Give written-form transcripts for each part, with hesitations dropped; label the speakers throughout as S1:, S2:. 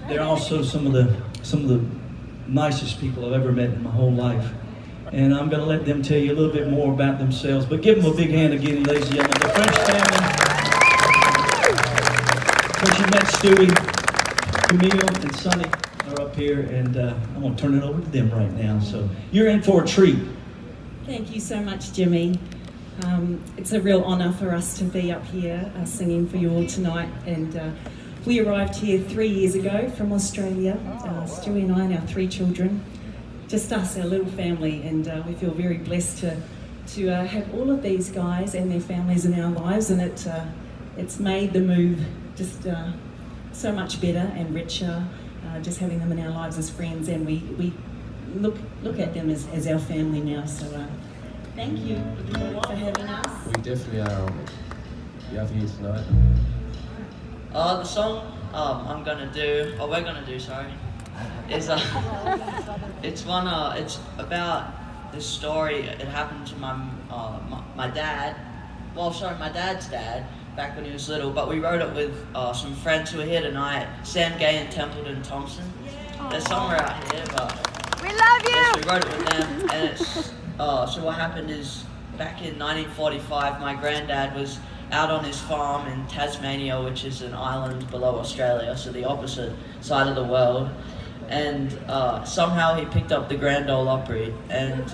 S1: They're also some of the nicest people I've ever met in my whole life. And I'm going to let them tell you a little bit more about themselves. But give them a big hand again, ladies and gentlemen. The French family. Of course, you met Stuie, Camille, and Sonny are up here, and I'm going to turn it over to them right now. So you're in for a treat.
S2: Thank you so much, Jimmy. It's a real honour for us to be up here singing for you all tonight. And we arrived here 3 years ago from Australia, Stuie and I and our 3 children. Just us, our little family, and we feel very blessed to have all of these guys and their families in our lives, and it's made the move just so much better and richer, just having them in our lives as friends, and we look at them as our family now. So thank you for having us.
S3: We definitely are honoured you have here tonight.
S4: The song we're gonna do, sorry, is it's about this story. It happened to my dad. Well, sorry, my dad's dad back when he was little. But we wrote it with some friends who are here tonight, Sam Gay and Templeton Thompson. They're somewhere out here, but
S5: we love you.
S4: Yes, we wrote it with them, and it's so what happened is back in 1945, my granddad was out on his farm in Tasmania, which is an island below Australia, so the opposite side of the world. And somehow he picked up the Grand Ole Opry, and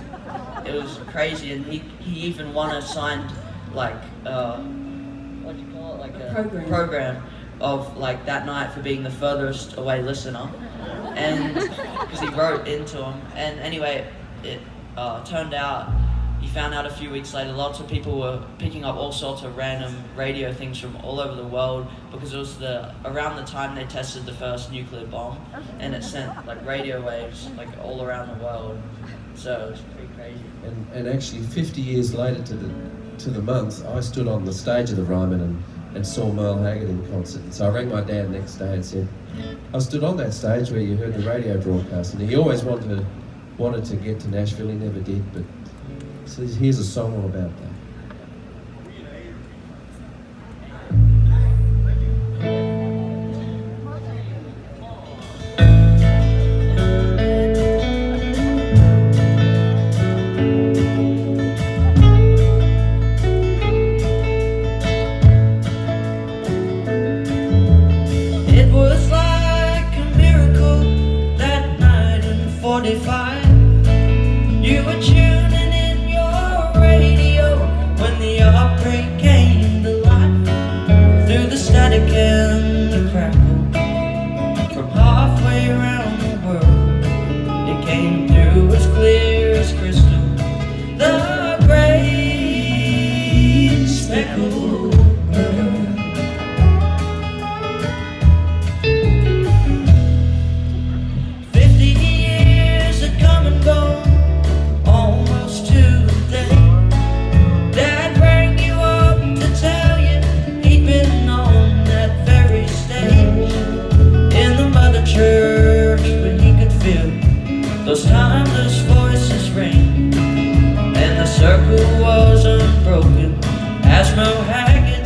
S4: it was crazy. And he even won a signed, like, what do you call it? Like a program of like that night for being the furthest away listener, and because he wrote into him. And anyway, it turned out. He found out a few weeks later, lots of people were picking up all sorts of random radio things from all over the world, because it was around the time they tested the first nuclear bomb, and it sent like radio waves like all around the world. So it was pretty crazy.
S3: And actually, 50 years later to the month, I stood on the stage of the Ryman and saw Merle Haggard in concert. And so I rang my dad the next day and said, I stood on that stage where you heard the radio broadcast, and he always wanted to get to Nashville. He never did, but. So here's a song all about that.
S4: It was like a miracle that night in 45. You were tuning in your radio when the Opry came to life, through the static and the crackle from halfway around the world. It came through as clear as crystal, the great speckled girl. Those timeless voices ring, and the circle was unbroken as Merle Haggard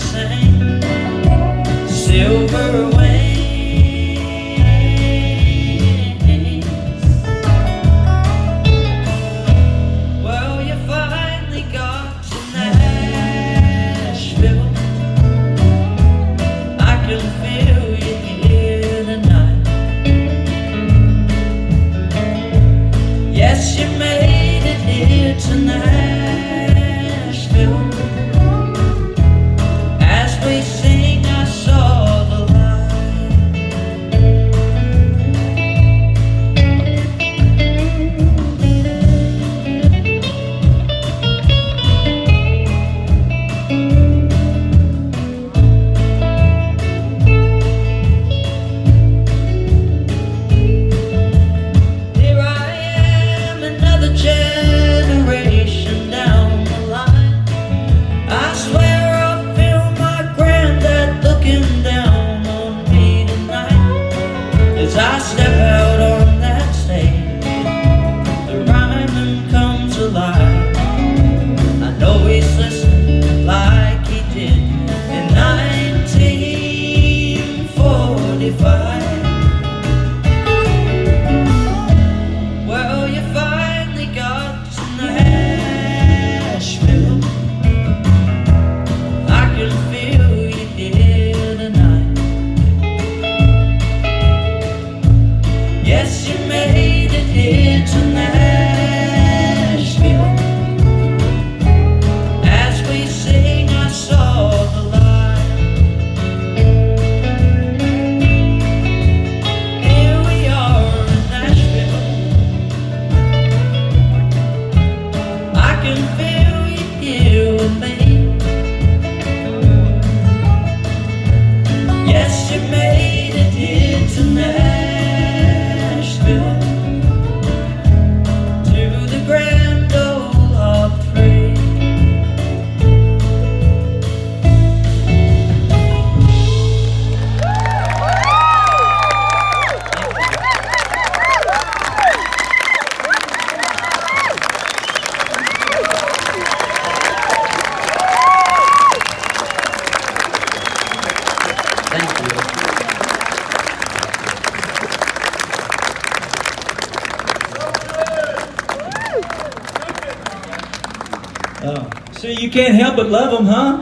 S1: See, you can't help but love them, huh?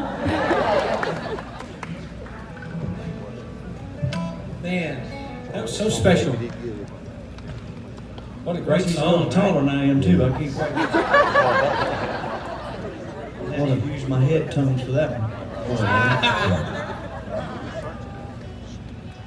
S5: Man, that was so special. What a great
S1: He's a
S5: song.
S1: little taller than I am, too. I can't quite I had to use my head tones for that one.